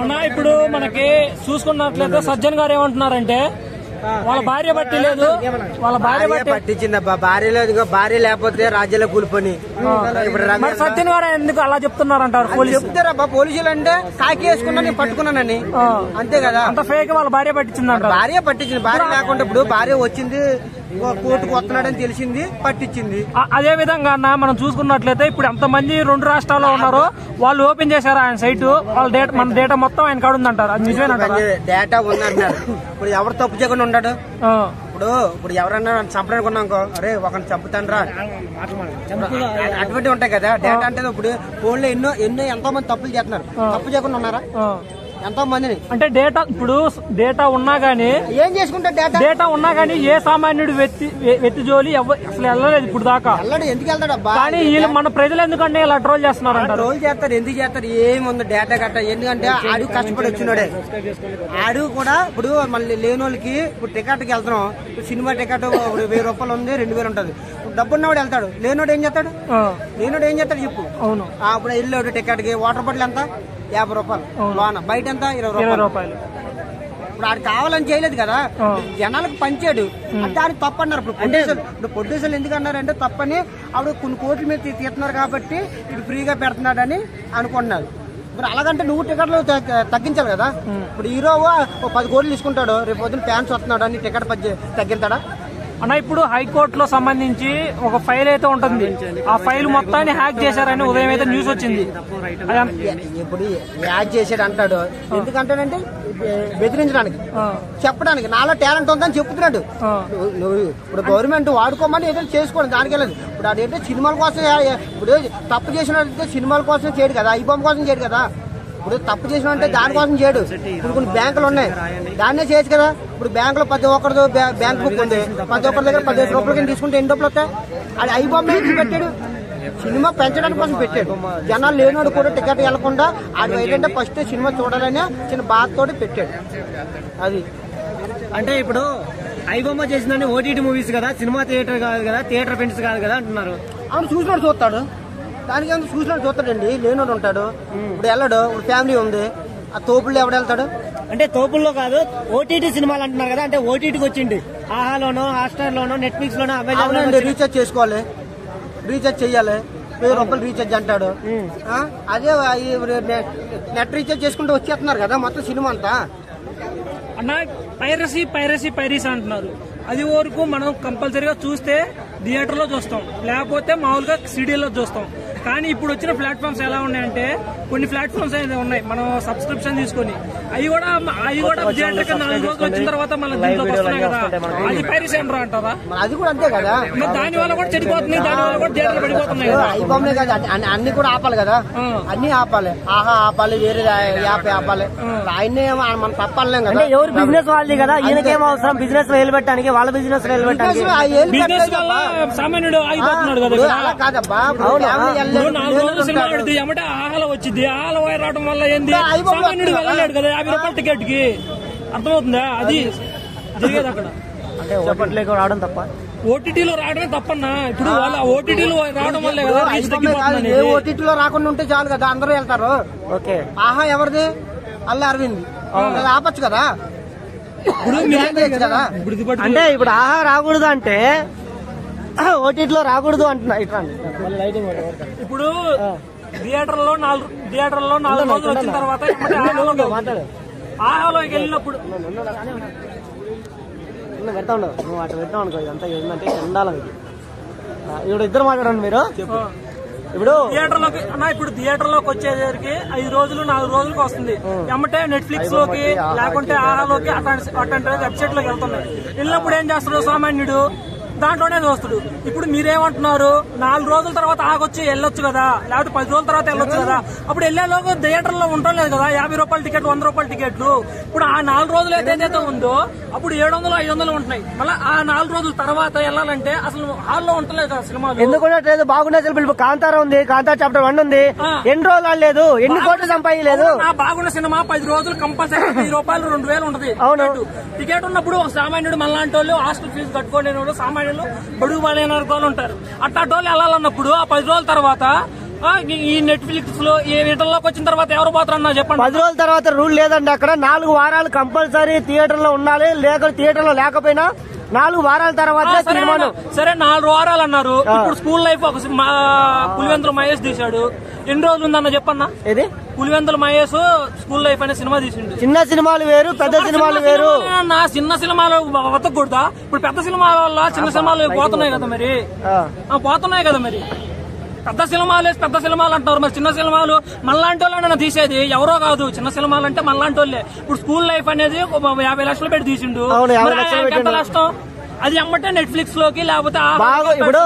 అన్న ఇప్పుడు మనకి చూసుకున్నట్లయితే సజ్జన్ గారు ఏమంటున్నారంటే వాళ్ళ భార్య బట్టి లేదు, వాళ్ళ భార్య పట్టించింది. భార్య లేదు, భార్య లేకపోతే రాజ్యాల కూలిపోయి. సజ్జన్ గారు ఎందుకు అలా చెప్తున్నారంటారు? చెప్తారా పోలీసులు అంటే కాకి వేసుకున్నా నేను పట్టుకున్నానని, అంతే కదా. అంత ఫేక్ వాళ్ళ భార్య పట్టించిందంట. భార్య పట్టించింది. భార్య లేకుండా ఇప్పుడు భార్య వచ్చింది కోర్టుకు వస్తున్నాడని తెలిసింది, పట్టించింది. అదే విధంగా అన్న మనం చూసుకున్నట్లయితే ఇప్పుడు ఎంతమంది 2 రాష్ట్రాల్లో ఉన్నారో వాళ్ళు ఓపెన్ చేశారు ఆయన సైట్, వాళ్ళ డేటా మన డేటా మొత్తం ఆయన కాడ ఉందంటారు. అది నిజమేనంటారు? డేటా ఉందంటున్నారు. ఇప్పుడు ఎవరు తప్పు చేయకుండా ఉన్నాడు? ఇప్పుడు ఎవరన్నా చంపడానికి ఉన్నాకో, అరే ఒకరిని చంపుతానరా, అటువంటి ఉంటాయి కదా. డేటా అంటే ఇప్పుడు ఫోన్ లో ఎన్నో ఎంతో మంది తప్పులు చేస్తున్నారు. తప్పు చేయకుండా ఉన్నారా ఎంతో మందిని? అంటే డేటా ఇప్పుడు డేటా ఉన్నా గానీ ఏం చేసుకుంటారు? డేటా ఉన్నా గానీ ఏ సామాన్యుడు వెత్తి జోలి అసలు వెళ్ళలేదు ఇప్పుడు దాకా. ఎందుకు వెళ్తాడు? కానీ వీళ్ళు మన ప్రజలు ఎందుకంటే ఇలా ట్రోల్ చేస్తున్నారు? ట్రోల్ చేస్తారు. ఎందుకు చేస్తారు? ఏముంది డేటా గట్ట. ఎందుకంటే ఆడు కష్టపడి వచ్చినాడే. ఆడు కూడా ఇప్పుడు మళ్ళీ లేని వాళ్ళకి ఇప్పుడు టికెట్కి వెళ్తున్నాం. సినిమా టికెట్ 1000 రూపాయలు ఉంది, 2000 ఉంటుంది. డబ్బున్నవాడు వెళ్తాడు, లేనోడు ఏం చేస్తాడు? చెప్పు. అవును. ఇప్పుడు వెళ్ళాడు టికెట్ కి. వాటర్ బాటిల్ ఎంత? 50 రూపాయలు. లోన బయట ఎంత? 20 రూపాయలు. ఇప్పుడు ఆడు కావాలని చేయలేదు కదా, జనాలకు పంచాడు. దానికి తప్పు అన్నారు. ఇప్పుడు ప్రొడ్యూసర్లు ఎందుకు అన్నారంటే తప్పని, ఆవిడ కొన్ని కోట్ల మీద తీస్తున్నారు కాబట్టి ఇది ఫ్రీగా పెడుతున్నాడని అనుకుంటున్నారు. ఇప్పుడు అలాగంటే నువ్వు టికెట్లు తగ్గించాలి కదా. ఇప్పుడు హీరో 10 కోట్లు తీసుకుంటాడు, రేపు పొద్దున ఫ్యాన్స్ వస్తున్నాడు అని టికెట్ తగ్గించాడా? అన్న ఇప్పుడు హైకోర్టులో సంబంధించి ఒక ఫైల్ అయితే ఉంటుంది, ఆ ఫైల్ మొత్తాన్ని హ్యాక్ చేశారని ఉదయం అయితే న్యూస్ వచ్చింది. ఇప్పుడు హ్యాక్ చేసాడు అంటాడు. ఎందుకంటాడంటే బెదిరించడానికి, చెప్పడానికి నాలో టాలెంట్ ఉందని చెప్తున్నాడు. ఇప్పుడు గవర్నమెంట్ వాడుకోమని ఏదైనా చేసుకోండి, దానికి వెళ్ళదు. ఇప్పుడు అదేంటే సినిమాల కోసం, ఇప్పుడు తప్పు చేసినట్టు సినిమాల కోసం చేయడు కదా, ఐబామ్ కోసం చేయడు కదా. ఇప్పుడు తప్పు చేసిన అంటే దానికోసం చేయడు. ఇప్పుడు కొన్ని బ్యాంకులు ఉన్నాయి, దాన్నే చేయొచ్చు కదా. ఇప్పుడు బ్యాంకులో ప్రతి ఒక్కరితో బ్యాంక్ బుక్ ఉంది, ప్రతి ఒక్కరి దగ్గర 10,000 రూపాయలు తీసుకుంటే ఎన్ని డబ్బులు వస్తాయి? అది ఐబామ్ పెట్టాడు, సినిమా పెంచడానికి కోసం పెట్టాడు. జనాలు లేనివాడు కూడా టికెట్ వెళ్లకుండా అది ఏంటంటే ఫస్ట్ సినిమా చూడాలని చిన్న బాధతోటి పెట్టాడు. అది అంటే ఇప్పుడు ఐబొమ్మ చేసిందని ఓటీటీ మూవీస్ కదా, సినిమా థియేటర్ కాదు కదా, థియేటర్ ఫ్రెండ్స్ కాదు కదా అంటున్నారు. అవును, చూసినాడు చూస్తాడు. దానికి ఏమో చూసినాడు చూస్తాడండి. లేనివాడు ఉంటాడు. ఇప్పుడు వెళ్ళాడు, ఇప్పుడు ఫ్యామిలీ ఉంది, ఆ తోపుల్లో ఎవడు వెళ్తాడు? అంటే తోపుల్లో కాదు, ఓటీటీ సినిమాలు అంటున్నారు కదా. అంటే ఓటీటీకి వచ్చింది ఆహాలోనో, హాట్‌స్టార్ లోనో, నెట్ఫ్లిక్స్ లోనో అవైలబుల్. రీఛార్జ్ చేసుకోవాలి, రీఛార్జ్ చెయ్యాలి, 1000 రూపాయలు రీఛార్జ్ అంటాడు. అదే నెట్ రీఛార్జ్ చేసుకుంటూ వచ్చేస్తున్నారు కదా మొత్తం సినిమా అంతా. అన్న పైరసీ అంటున్నారు. అది వరకు మనం కంపల్సరీగా చూస్తే థియేటర్ లో చూస్తాం, లేకపోతే మామూలుగా సిడీలో చూస్తాం. కానీ ఇప్పుడు వచ్చిన ప్లాట్ఫామ్స్ ఎలా ఉన్నాయంటే, కొన్ని ప్లాట్ఫామ్స్ అయితే ఉన్నాయి మనం సబ్స్క్రిప్షన్ తీసుకొని, అవి కూడా థియేటర్ కి 4 రోజులు వచ్చిన తర్వాత మళ్ళీ దీంట్లోకి వస్తున్నాయి కదా, అది పైరసీ అంటారా? అంటారా? అది కూడా అంతే కదా. దాని వల్ల కూడా చెడిపోతుంది, దాని వల్ల కూడా థియేటర్ పడిపోతున్నాయి కదా. ఐబామ్లే కదా, అన్ని కూడా ఆపాలి కదా, అన్ని ఆపాలి. ఆహా ఆపాలి, వేరే యాప్ ఆపాలి. ఆయన్నే మనం తప్పలేం కదా. ఎవరు బిజినెస్ వాళ్ళది కదా, ఈయనకేం అవసరం బిజినెస్ నిలబెట్టడానికి, వాళ్ళ బిజినెస్ నిలబెట్టడానికి. సామాన్యుడు ఆగిపోతున్నాడు కదా. అలా కాదబ్బా, 4 రోజులు సినిమా ఆడితే ఏమంటే ఆహాలో వచ్చింది, ఆహాల వైర్ రావడం వల్ల ఏంది, సామాన్యుడు వెళ్ళలేడు కదా 50 రూపాయల టికెట్ కి. అర్థమవుతుందా? అది జరిగేది అక్కడ. అంటే ఓటీటీలో రావడం తప్ప, ఓటీటీలో రావడమే తప్పన్నా. ఇప్పుడు వాళ్ళ ఓటీటీలో రావడం వల్లే కదా. ఏ ఓటీటీలో రాకుండా ఉంటే చాలు కదా, అందరూ వెళ్తారు. ఓకే, ఆహా ఎవరిది? అల్లు అరవింద్, ఆపచ్చు కదా. అంటే ఇప్పుడు ఆహా రాకూడదు అంటే ఓటీటీలో రాకూడదు అంటున్నా. ఇట్లా ఇప్పుడు థియేటర్లో 4 రోజులు వచ్చిన తర్వాత ఆహాలోకి వెళ్ళినప్పుడు పెడతా ఉండదు, నువ్వు అటు పెడతావు అనుకో. ఇదంతా ఏంటంటే ఉండాలి. ఇప్పుడు ఇద్దరు మాట్లాడండి మీరు. ఇప్పుడు థియేటర్లోకి వచ్చేసరికి 5 రోజులు 4 రోజులకి వస్తుంది. ఎమ్మటే నెట్ఫ్లిక్స్ లోకి లేకుంటే ఆహాలోకి అట్లాంటి వెబ్సైట్ లోకి వెళ్తున్నాయి. వెళ్ళినప్పుడు ఏం చేస్తాడు సామాన్యుడు? దాంట్లోనే చూస్తాడు. ఇప్పుడు మీరేమంటున్నారు, 4 రోజుల తర్వాత ఆగొచ్చి వెళ్ళొచ్చు కదా, లేకపోతే 10 రోజుల తర్వాత వెళ్ళొచ్చు కదా. అప్పుడు వెళ్లేలోగా థియేటర్ లో ఉండడం లేదు కదా, 50 రూపాయల టికెట్, 100 రూపాయల టికెట్లు. ఇప్పుడు ఆ 4 రోజులు ఏదైతే ఉందో అప్పుడు 700, 500 ఉంటున్నాయి. మళ్ళీ ఆ 4 రోజుల తర్వాత వెళ్ళాలంటే అసలు హాల్లో ఉండలేదు కదా సినిమాలు. ఎందుకుంటలేదు? బాగుండే ఇప్పుడు కాంతారా ఉంది, కాంతారా చాప్టర్ 1 ఉంది, ఎన్ని రోజులు ఆడలేదు, ఎన్ని కోట్లు సంపాదించలేదు. బాగున్న సినిమా 10 రోజులు కంపల్సరీ 1000 రూపాయలు, 2000 ఉంటది టికెట్. ఉన్నప్పుడు ఒక సామాన్యుడు మనలాంటి వాళ్ళు, హాస్టల్ ఫీజు కట్టుకోలేని వాళ్ళు, సామాన్యులు, బడుగు బాలేని వాళ్ళు ఉంటారు. అట్లాంటి వాళ్ళు వెళ్ళాలన్నప్పుడు ఆ 10 రోజుల తర్వాత ఈ నెట్ఫ్లిక్స్ లో ఈ వీటిల్లోకి వచ్చిన తర్వాత ఎవరు పోతారన్నా చెప్పండి. 10 రోజుల తర్వాత రూల్ లేదండి. అక్కడ 4 వారాలు కంపల్సరీ థియేటర్ లో ఉండాలి, లేక థియేటర్ లో లేకపోయినా 4 వారాల తర్వాత సినిమాను. సరే 4 వారాలు అన్నారు. ఇప్పుడు స్కూల్ లైఫ్ ఒక పులివెందుల మహేష్ తీశాడు. ఎన్ని రోజులు ఉందన్న చెప్పన్నా? ఏది పులివెందుల మహేష్ స్కూల్ లైఫ్ అనే సినిమా తీసిండు. చిన్న సినిమాలు వేరు, పెద్ద సినిమాలు వేరు. చిన్న సినిమాలు బతకూడదా? ఇప్పుడు పెద్ద సినిమాల వల్ల చిన్న సినిమాలు పోతున్నాయి కదా, మరి పోతున్నాయి కదా. మరి పెద్ద సినిమాలు అంటున్నారు, మరి చిన్న సినిమాలు మనలాంటి వాళ్ళైనా తీసేది ఎవరో కాదు. చిన్న సినిమాలు అంటే మనలాంటి వాళ్ళే. ఇప్పుడు స్కూల్ లైఫ్ అనేది 50 లక్షలు పెట్టి తీసిండు. ఎంత నష్టం అది? అమ్మటే నెట్ఫ్లిక్స్ లోకి లేకపోతే ఇప్పుడు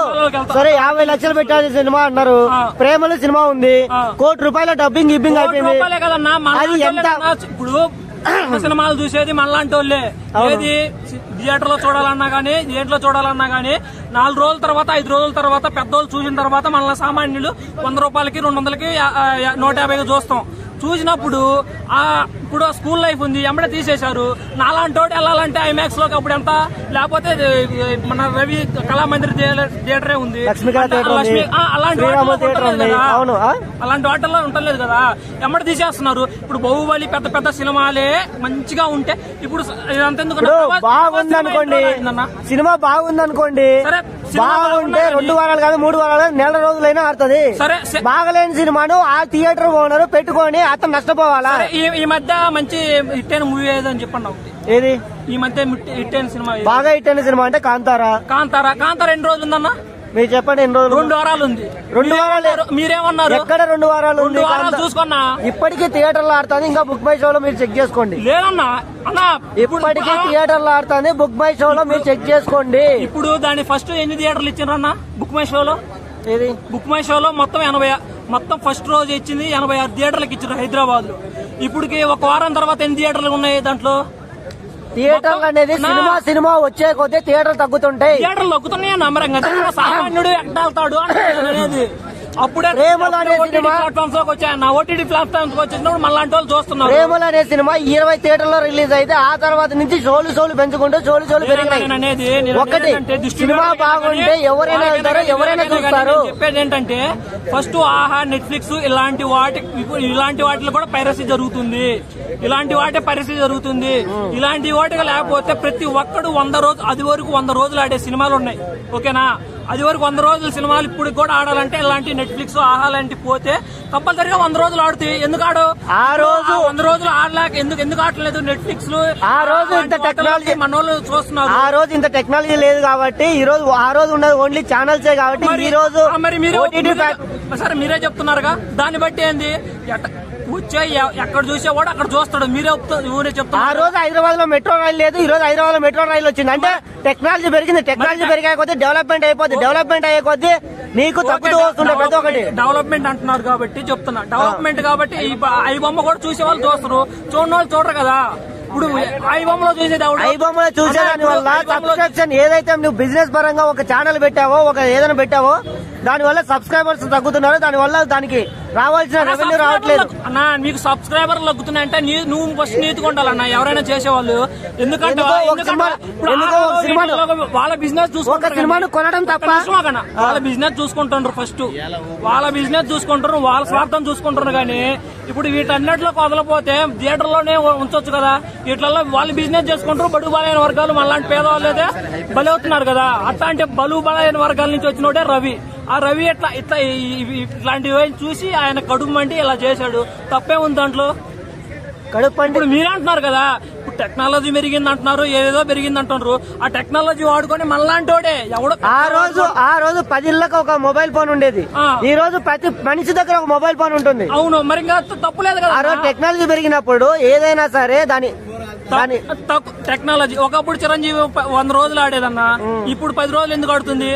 సరే 50 లక్షలు పెట్టాలి సినిమా అన్నారు. ప్రేమలో సినిమా ఉంది, 1 కోటి రూపాయల డబ్బింగ్ గిబ్బింగ్ అయిపోయింది కదన్నా. ఇప్పుడు సినిమాలు చూసేది మనలాంటి వాళ్ళే. ఏది థియేటర్ లో చూడాలన్నా గానీ, దేంట్లో చూడాలన్నా గానీ 4 రోజుల తర్వాత, 5 రోజుల తర్వాత పెద్దోళ్ళు చూసిన తర్వాత మన సామాన్యులు 100 రూపాయలకి, 200కి, 150కి చూస్తాం. చూసినప్పుడు ఇప్పుడు స్కూల్ లైఫ్ ఉంది, ఎంబడే తీసేశారు. నాలాంటి వాడు వెళ్ళాలంటే ఐమాక్స్ లోకి అప్పుడు ఎంత, లేకపోతే మన రవి కళామందిర్ థియేటరే ఉంది, అలాంటి వాటిల్లో ఉండలేదు కదా, ఎంబడి తీసేస్తున్నారు. ఇప్పుడు బాహుబలి పెద్ద పెద్ద సినిమాలే మంచిగా ఉంటే ఇప్పుడు అంతెందుకు బాగుంది అనుకోండి, సినిమా బాగుంది అనుకోండి, బాగుంటే 2 వారాలు కాదు 3 వారాలు, నెల రోజులైనా ఆడుతుంది. బాగలేని సినిమాను ఆ థియేటర్ ఓనర్ పెట్టుకొని అతను నష్టపోవాలా? ఈ మధ్య మంచి హిట్ అయిన మూవీ ఏదని చెప్పండి ఒకటి. ఏది ఈ మధ్య హిట్ అయిన సినిమా? బాగా హిట్ అయిన సినిమా అంటే కాంతారా. ఎన్ని రోజులు ఉందన్నా? మీరు చెప్పండి ఎన్ని రోజులు? 2 వారాలు ఉంది. 2 వారాలు మీరేమన్నారు? ఎక్కడ 2 వారాలు ఉంది? 2 వారాలు చూసుకున్నా ఇప్పటికీ థియేటర్ లో ఆడుతుంది. ఇంకా బుక్ మై షోలో మీరు చెక్ చేసుకోండి. లేదన్నా అన్నా, ఇప్పటికీ థియేటర్ లో ఆడుతుంది, బుక్ మై షోలో మీరు చెక్ చేసుకోండి. ఇప్పుడు దాని ఫస్ట్ ఎన్ని థియేటర్లు ఇచ్చిండ్రన్నా బుక్ మై షోలో? ఏది బుక్ మై షోలో మొత్తం ఫస్ట్ రోజు ఇచ్చింది 86 థియేటర్లకు ఇచ్చారు హైదరాబాద్ లో. ఇప్పటికి 1 వారం తర్వాత ఎన్ని థియేటర్లు ఉన్నాయి దాంట్లో? థియేటర్లు అనేది సినిమా వచ్చే కొద్దీ థియేటర్లు తగ్గుతుంటాయి. థియేటర్లు తగ్గుతున్నాయి అన్న. సామాన్యుడు ఎట్టాళ్తాడు అనేది అప్పుడే ప్రేమలు అనే సినిమా ప్లాట్ఫామ్స్ లోకి వచ్చాయన్న. ఓటీటీ ప్లాట్ఫామ్స్ వచ్చినప్పుడు మళ్ళాంటి వాళ్ళు చూస్తున్నారు. ప్రేమలు అనే సినిమా 20 థియేటర్లో రిలీజ్ అయితే ఆ తర్వాత నుంచి షోలు పెంచుకుంటూ షోలు పెరిగినాయి. ఒకటి సినిమా బాగుంటే ఎవరైనా వెళ్తారు, ఎవరైనా చూస్తారు. చెప్పేది ఏంటంటే ఫస్ట్ ఆహా, నెట్ఫ్లిక్స్ ఇలాంటి వాటిలో కూడా పైరసీ జరుగుతుంది. ఇలాంటి వాటికి లేకపోతే ప్రతి ఒక్కడు 100 రోజులు, అది వరకు 100 రోజులు ఆడే సినిమాలు ఉన్నాయి. ఓకేనా? అది వరకు 100 రోజుల సినిమాలు ఇప్పుడు కూడా ఆడాలంటే ఇలాంటి నెట్ఫ్లిక్స్, ఆహా లాంటి పోతే కంపల్సరీగా 100 రోజులు ఆడుతాయి. ఎందుకు ఆడు? ఆ రోజు 100 రోజులు ఆడలేక ఎందుకు ఆడలేదు నెట్ఫ్లిక్స్? ఆ రోజు ఇంత టెక్నాలజీ మనోళ్ళు చూస్తున్నారు. ఆ రోజు ఇంత టెక్నాలజీ లేదు కాబట్టి ఈ రోజు, ఆ రోజు ఉన్నది ఓన్లీ ఛానల్సే కాబట్టి ఈ రోజు మరి సరే మీరే చెప్తున్నారుగా, దాన్ని బట్టి ఏంది వచ్చే ఎక్కడ చూసేవాడు అక్కడ చూస్తాడు. మీరే చెప్తారు. ఆ రోజు హైదరాబాద్ లో మెట్రో రైలు లేదు, ఈ రోజు హైదరాబాద్ లో మెట్రో రైలు వచ్చింది అంటే టెక్నాలజీ పెరిగింది. టెక్నాలజీ పెరిగే కొద్దీ డెవలప్మెంట్ అయిపోద్ది. డెవలప్మెంట్ అయ్యే కొద్దీ నీకు తప్పుతూ వస్తుండే ప్రతి ఒక్కటి. డెవలప్మెంట్ అంటున్నారు కాబట్టి చెప్తున్నా. డెవలప్మెంట్ కాబట్టి ఈ బొమ్మ కూడా చూసే వాళ్ళు చూస్తారు, చూడని వాళ్ళు చూడరు కదా. ఇప్పుడు ఐ బొమ్మలో చూసేదాని వల్ల సబ్స్క్రిప్షన్ ఏదైతే నువ్వు బిజినెస్ పరంగా ఒక ఛానల్ పెట్టావో, ఒక ఏదైనా పెట్టావో, దాని వల్ల సబ్స్క్రైబర్స్ తగ్గుతున్నారు. దాని వల్ల దానికి రావాల్సిన రెవెన్యూ రావట్లేదు. అన్నా మీకు సబ్స్క్రైబర్లు తగ్గుతున్నాయంటే నువ్వు ఫస్ట్ నీతిగా ఉండాలన్నా ఎవరైనా చేసేవాళ్ళు. ఎందుకంటే వాళ్ళ బిజినెస్ చూసుకుంటారు, సినిమాను కొనడం తప్ప వాళ్ళ బిజినెస్ చూసుకుంటారు. ఫస్ట్ వాళ్ళ బిజినెస్ చూసుకుంటారు, వాళ్ళ స్వార్థం చూసుకుంటారు. కానీ ఇప్పుడు వీటన్నిటిలో వదలపోతే థియేటర్లోనే ఉంచొచ్చు కదా. వీటిల్లో వాళ్ళు బిజినెస్ చేసుకుంటారు. బడుగు బలైన వర్గాలు మనలాంటి పేదవాళ్ళు అయితే బలి అవుతున్నారు కదా. అట్లాంటి బలుగు బలైన వర్గాల నుంచి వచ్చినోడే రవి. ఆ రవి ఇట్లాంటివి చూసి ఆయన కడుపు మండి ఇలా చేశాడు. తప్పే ఉంది దాంట్లో. కడుపు ఇప్పుడు మీరే అంటున్నారు కదా, టెక్నాలజీ పెరిగింది అంటున్నారు, ఏదో పెరిగింది అంటున్నారు. ఆ టెక్నాలజీ వాడుకొని మనలాంటోడే ఎవడు ఆ రోజు 10 ఇళ్ళకి ఒక మొబైల్ ఫోన్ ఉండేది. ఈ రోజు ప్రతి మనిషి దగ్గర ఒక మొబైల్ ఫోన్ ఉంటుంది. అవును, మరి ఇంకా తప్పులేదు కదా. ఆ రోజు టెక్నాలజీ పెరిగినప్పుడు ఏదైనా సరే దాని టెక్నాలజీ ఒకప్పుడు చిరంజీవి 100 రోజులు ఆడేదన్నా, ఇప్పుడు 10 రోజులు ఎందుకు ఆడుతుంది?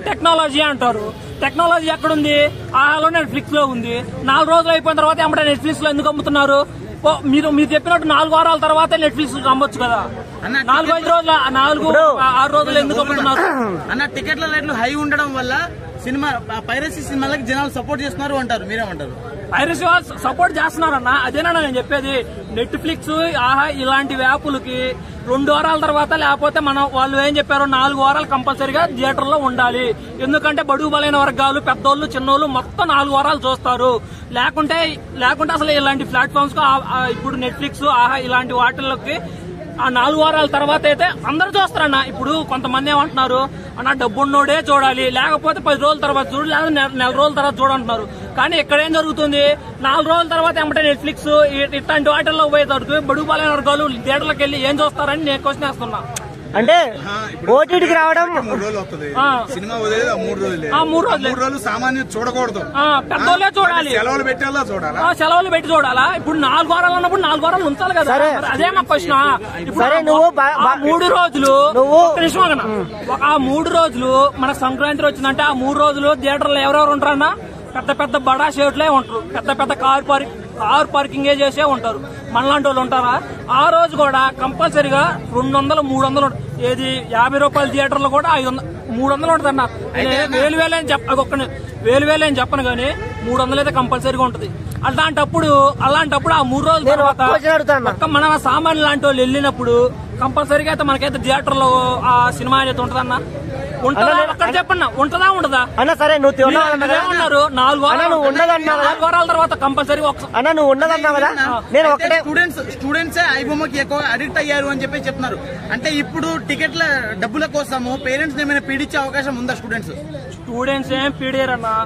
టెక్నాలజీ అంటారు. టెక్నాలజీ ఎక్కడుంది? ఆలో నెట్ఫ్లిక్స్ లో ఉంది. 4 రోజులు అయిపోయిన తర్వాత ఎమ్మటే నెట్ఫ్లిక్స్ లో ఎందుకు అమ్ముతున్నారు? మీరు చెప్పినట్టు 4 వారాల తర్వాత నెట్ఫ్లిక్స్ అమ్మొచ్చు కదా. 4-5 రోజులు 4-6 రోజులు ఎందుకు అమ్ముతున్నారు అన్న? టికెట్ల రేట్లు హై ఉండడం వల్ల సినిమా పైరసీ సినిమాలకి జనాలు సపోర్ట్ చేస్తున్నారు అంటారు, మీరేమంటారు? పైరసీ వాళ్ళు సపోర్ట్ చేస్తున్నారన్న, అదేనా నేను చెప్పేది. నెట్ఫ్లిక్స్, ఆహా ఇలాంటి యాప్లకి 2 వారాల తర్వాత, లేకపోతే వాళ్ళు ఏం చెప్పారు, 4 వారాలు కంపల్సరీగా థియేటర్ లో ఉండాలి. ఎందుకంటే బడుగు బలైన వర్గాలు, పెద్దోళ్ళు, చిన్నోళ్ళు మొత్తం 4 వారాలు చూస్తారు. లేకుంటే అసలు ఇలాంటి ప్లాట్ఫామ్స్ ఇప్పుడు నెట్ఫ్లిక్స్, ఆహా ఇలాంటి వాటిల్లోకి ఆ 4 వారాల తర్వాత అయితే అందరూ చూస్తారన్న. ఇప్పుడు కొంతమంది ఏమంటున్నారు అన్న, డబ్బున్నోడే చూడాలి, లేకపోతే 10 రోజుల తర్వాత చూడు, లేకపోతే నెల రోజుల తర్వాత చూడంటున్నారు. కానీ ఇక్కడ ఏం జరుగుతుంది, 4 రోజుల తర్వాత ఏమంటే నెట్ఫ్లిక్స్ ఇట్లాంటి వాటిల్లో పోయేసరికి బడుగు బలైన వర్గాలు థియేటర్లకు వెళ్ళి ఏం చూస్తారని నేను క్వశ్చన్ వేస్తున్నా. అంటే ఓటీటీకి రావడం 3 రోజులు వస్తుంది సినిమా, వదిలేదు 3 రోజులు సామాన్యులు చూడకూడదు, పెద్దోళ్ళే చూడాలి. సెలవులు పెట్టేలా చూడాలా? సెలవులు పెట్టి చూడాలా? ఇప్పుడు 4 వారాలు అన్నప్పుడు 4 వారాలు ఉంచాలి కదా. అదే మా ప్రశ్న. ఇప్పుడు 3 రోజులు ఆ 3 రోజులు మన సంక్రాంతి వచ్చిందంటే, ఆ 3 రోజులు థియేటర్లో ఎవరెవరు ఉంటారన్నా? పెద్ద బడా షేట్లే ఉంటారు, పెద్ద కార్ పార్కింగ్ చేసే ఉంటారు. మనలాంటి వాళ్ళు ఉంటారా? ఆ రోజు కూడా కంపల్సరీగా 200-300 ఏది 50 రూపాయల థియేటర్లో కూడా 300 ఉంటుందన్న. వేలు అని చెప్పను కానీ 300 అయితే కంపల్సరీగా ఉంటుంది. అలాంటప్పుడు ఆ 3 రోజుల తర్వాత మన సామాన్లు లాంటి వాళ్ళు వెళ్ళినప్పుడు కంపల్సరీగా అయితే మనకైతే థియేటర్ లో ఆ సినిమా అయితే ఉంటదన్నా. అక్కడ చెప్పన్నా, ఉంటదా ఉండదా అన్న? సరే, నువ్వు ఉన్నారు 4 వారాల తర్వాత కంపల్సరీ అన్న నువ్వు ఉండదన్నావు కదా. నేను ఒకటే స్టూడెంట్స్ ఐబొమ్మకి ఎక్కువ అడిక్ట్ అయ్యారు అని చెప్పి చెప్తున్నారు. అంటే ఇప్పుడు టికెట్ల డబ్బుల కోసము పేరెంట్స్ ఏమైనా పీడించే అవకాశం ఉందా? స్టూడెంట్స్ ఏం పీడియరన్నా,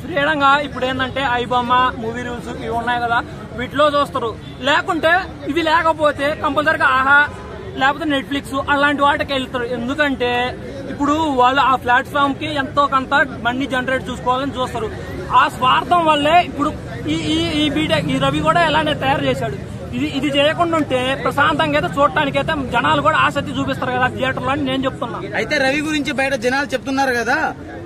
ఫ్రీడంగా. ఇప్పుడు ఏంటంటే ఐబొమ్మ, మూవీ రూల్స్ ఇవి ఉన్నాయి కదా, వీటిలో చూస్తారు. లేకుంటే ఇవి లేకపోతే కంపల్సరీగా ఆహా లేకపోతే నెట్ఫ్లిక్స్ అలాంటి వాటికి వెళ్తారు. ఎందుకంటే ఇప్పుడు వాళ్ళు ఆ ప్లాట్ఫామ్ కి ఎంతో కొంత మనీ జనరేట్ చూసుకోవాలని చూస్తారు. ఆ స్వార్థం వల్లే ఇప్పుడు ఈ రవి కూడా ఎలానే తయారు చేశాడు. ఇది చేయకుండా ఉంటే ప్రశాంతంగా అయితే చూడటానికైతే జనాలు కూడా ఆసక్తి చూపిస్తారు కదా థియేటర్లో అని నేను చెప్తున్నా. అయితే రవి గురించి బయట జనాలు చెప్తున్నారు కదా,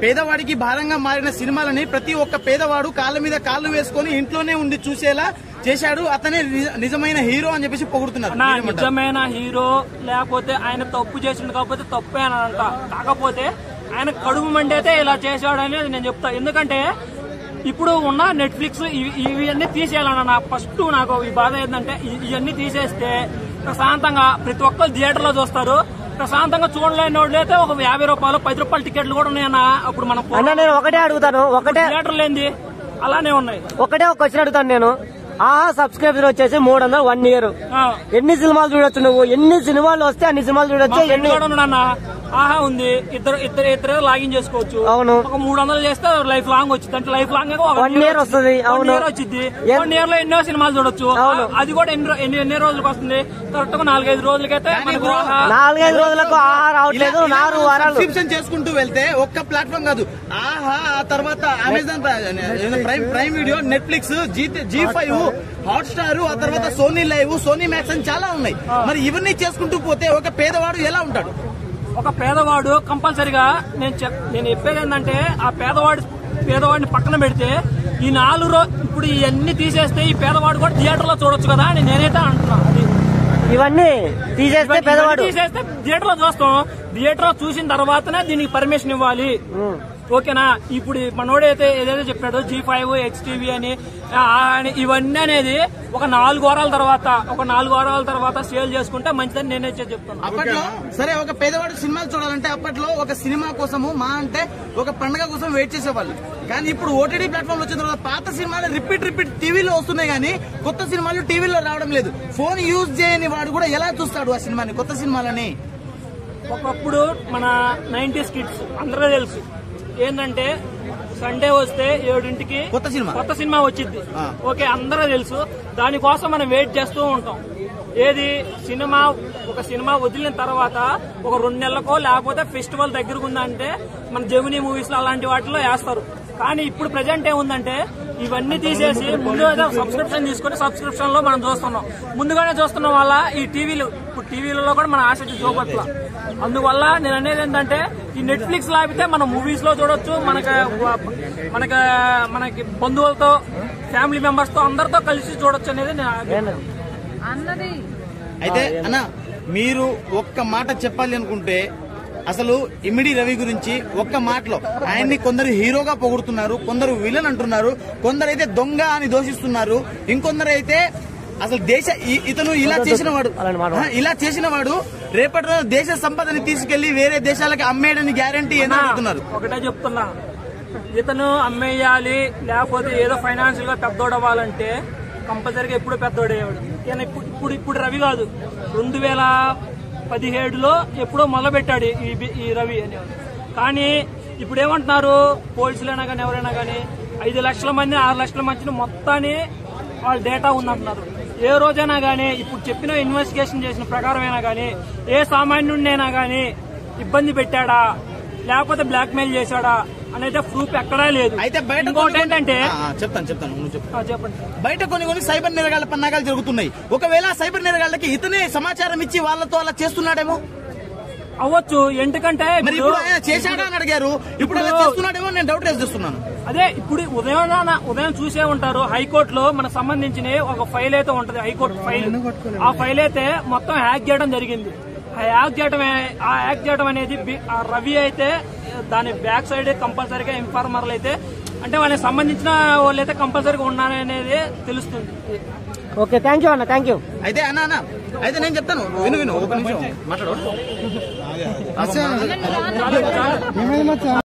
పేదవాడికి భారంగా మారిన సినిమాలని ప్రతి ఒక్క పేదవాడు కాళ్ళ మీద కాళ్ళు వేసుకొని ఇంట్లోనే ఉండి చూసేలా చేశాడు, అతనే నిజమైన హీరో అని చెప్పేసి పొగుడుతున్నారు. నిజమైన హీరో లేకపోతే ఆయన తప్పు చేసిండు, కాకపోతే తప్పే అని అంట. కాకపోతే ఆయన కడుపు మండైతే ఇలా చేశాడు అనేది నేను చెప్తా. ఎందుకంటే ఇప్పుడు ఉన్న నెట్ఫ్లిక్స్ ఇవన్నీ తీసేయాలన్న. ఫస్ట్ నాకు ఈ బాధ ఏంటంటే ఇవన్నీ తీసేస్తే ప్రశాంతంగా ప్రతి ఒక్కరు థియేటర్ లో చూస్తారు. ప్రశాంతంగా చూడలేని వాళ్ళు అయితే ఒక 50 రూపాయలు 10 రూపాయల టికెట్లు కూడా ఉన్నాయన్న. అప్పుడు మనం నేను ఒకటే అడుగుతాను, థియేటర్లు ఏంది అలానే ఉన్నాయి. ఒకటే ఒక క్వశ్చన్ అడుగుతాను నేను. సబ్స్క్రిప్షన్ వచ్చేసి 300 1 ఇయర్. ఎన్ని సినిమాలు చూడొచ్చు నువ్వు? ఎన్ని సినిమాలు వస్తే అన్ని సినిమాలు చూడొచ్చు. ఎన్ని ఆహా ఉంది, ఇద్దరు లాగిన్ చేసుకోవచ్చు. అవును, ఒక 300 చేస్తే లైఫ్ లాంగ్ వచ్చింది. అంటే లైఫ్ లాంగ్ 1 ఇయర్ వస్తుంది. అవును, వచ్చింది. 1 ఇయర్ లో ఎన్నో సినిమాలు చూడొచ్చు. అది కూడా ఎన్ని రోజులకు వస్తుంది? కరెక్ట్ గా 4-5 రోజులకైతే 4-5 రోజులకు ఆహా రావట్లేదు. 4 వారాలు సబ్స్క్రిప్షన్ చేసుకుంటూ వెళ్తే ఒక్క ప్లాట్ఫామ్ కాదు, ఆహా ఆ తర్వాత Amazon prime video, Netflix, G5, Hotstar, ఆ తర్వాత సోనీ లైవ్, సోనీ మ్యాక్స్ అని చాలా ఉన్నాయి. మరి ఇవన్నీ చేసుకుంటూ పోతే ఒక పేదవాడు ఎలా ఉంటాడు? ఒక పేదవాడు కంపల్సరిగా నేను చెప్పేది ఏంటంటే ఆ పేదవాడిని పక్కన పెడితే ఈ 4 రోజులు ఇప్పుడు ఇవన్నీ తీసేస్తే ఈ పేదవాడు కూడా థియేటర్ లో చూడొచ్చు కదా అని నేనైతే అంటున్నాను. ఇవన్నీ తీసేస్తే థియేటర్ లో చూస్తాం. థియేటర్ లో చూసిన తర్వాతనే దీనికి పర్మిషన్ ఇవ్వాలి. ఓకేనా? ఇప్పుడు మనోడైతే ఏదైతే చెప్పాడో G5, HTV అని ఇవన్నీ అనేది ఒక 4 వారాల తర్వాత సేల్ చేసుకుంటే మంచిదని నేనైతే చెప్తాను. అప్పట్లో సరే ఒక పేదవాడు సినిమాలు చూడాలంటే అప్పట్లో ఒక సినిమా కోసము మా అంటే ఒక పండుగ కోసం వెయిట్ చేసేవాళ్ళు. కానీ ఇప్పుడు ఓటీటీ ప్లాట్ఫామ్ వచ్చిన తర్వాత పాత సినిమాలు రిపీట్ టీవీలో వస్తున్నాయి, కానీ కొత్త సినిమాలు టీవీలో రావడం లేదు. ఫోన్ యూజ్ చేయని వాడు కూడా ఎలా చూస్తాడు ఆ సినిమాని, కొత్త సినిమాలని? ఒకప్పుడు మన 90s కిడ్స్ అందరూ తెలుసు ఏంటంటే సండే వస్తే 7ంటికి కొత్త సినిమా వచ్చింది. ఓకే, అందరూ తెలుసు. దానికోసం మనం వెయిట్ చేస్తూ ఉంటాం. ఏది ఒక సినిమా వదిలిన తర్వాత ఒక 2 నెలలకో లేకపోతే ఫెస్టివల్ దగ్గరకు ఉందంటే మన జెమినీ మూవీస్ లో అలాంటి వాటిలో వేస్తారు. కానీ ఇప్పుడు ప్రెజెంట్ ఏముందంటే ఇవన్నీ తీసేసి ముందు సబ్స్క్రిప్షన్ తీసుకుని సబ్స్క్రిప్షన్ లో మనం చూస్తున్నాం. ముందుగానే చూస్తున్నాం వల్ల ఈ టీవీలలో కూడా మన ఆసక్తి చూపట్ల. అందువల్ల నేను అనేది ఏంటంటే ఈ నెట్ఫ్లిక్స్ లాగితే మనం మూవీస్ లో చూడొచ్చు, మనకి బంధువులతో ఫ్యామిలీ మెంబర్స్ తో అందరితో కలిసి చూడొచ్చు అనేది అన్నది. అయితే అన్న మీరు ఒక్క మాట చెప్పాలి అనుకుంటే అసలు ఇమిడి రవి గురించి ఒక్క మాటలో ఆయన్ని కొందరు హీరోగా పొగుడుతున్నారు, కొందరు విలన్ అంటున్నారు, కొందరైతే దొంగ అని దోషిస్తున్నారు, ఇంకొందరు అయితే అసలు ఇతను ఇలా చేసిన వాడు రేపటి రోజు దేశ సంపదని తీసుకెళ్లి వేరే దేశాలకు అమ్మేయడానికి గ్యారంటీ ఏదో అడుగుతున్నారు. ఒకటే చెప్తున్నా, ఇతను అమ్మేయాలి లేకపోతే ఏదో ఫైనాన్షియల్ గా పెద్దోడవ్వాలంటే కంపల్సరీగా ఎప్పుడు పెద్దోడేవాడు. ఇప్పుడు రవి కాదు, 2017లో ఎప్పుడో మొదలుపెట్టాడు ఈ రవి అనేవాడు. కానీ ఇప్పుడు ఏమంటున్నారు పోలీసులైనా కానీ ఎవరైనా కానీ 5 లక్షల మంది 6 లక్షల మందిని మొత్తాన్ని వాళ్ళ డేటా ఉందంటున్నారు. ఏ రోజైనా కానీ ఇప్పుడు చెప్పిన ఇన్వెస్టిగేషన్ చేసిన ప్రకారం అయినా కానీ ఏ సామాన్యుడినైనా కానీ ఇబ్బంది పెట్టాడా లేకపోతే బ్లాక్ మెయిల్ చేశాడా అనేది ప్రూఫ్ ఎక్కడా లేదు. అయితే బయట ఏంటంటే చెప్పండి, బయట కొన్ని సైబర్ నేరగాళ్ల పన్నాగాలు జరుగుతున్నాయి. ఒకవేళ సైబర్ నేరగాళ్లకి ఇతనే సమాచారం ఇచ్చి వాళ్ళతో అలా చేస్తున్నాడేమో అవ్వచ్చు. ఎందుకంటే చేశాడా అని అడిగారు, ఇప్పుడు అలా చేస్తున్నాడేమో నేను డౌట్ రేస్ చేస్తున్నాను. అదే ఇప్పుడు ఉదయం చూసే ఉంటారు హైకోర్టులో మనకు సంబంధించిన ఒక ఫైల్ అయితే ఉంటది, హైకోర్టు ఫైల్. ఆ ఫైల్ అయితే మొత్తం హ్యాక్ చేయడం జరిగింది. ఆ హ్యాక్ చేయడం అనేది రవి అయితే దాని బ్యాక్ సైడ్ కంపల్సరీగా ఇన్ఫార్మర్లు అయితే అంటే వాళ్ళకి సంబంధించిన వాళ్ళు అయితే కంపల్సరీగా ఉన్నారనేది తెలుస్తుంది. ఓకే, థ్యాంక్ యూ అన్న, థ్యాంక్ యూ. అయితే అయితే నేను చెప్తాను, విను ఒక నిమిషం మాట్లాడు.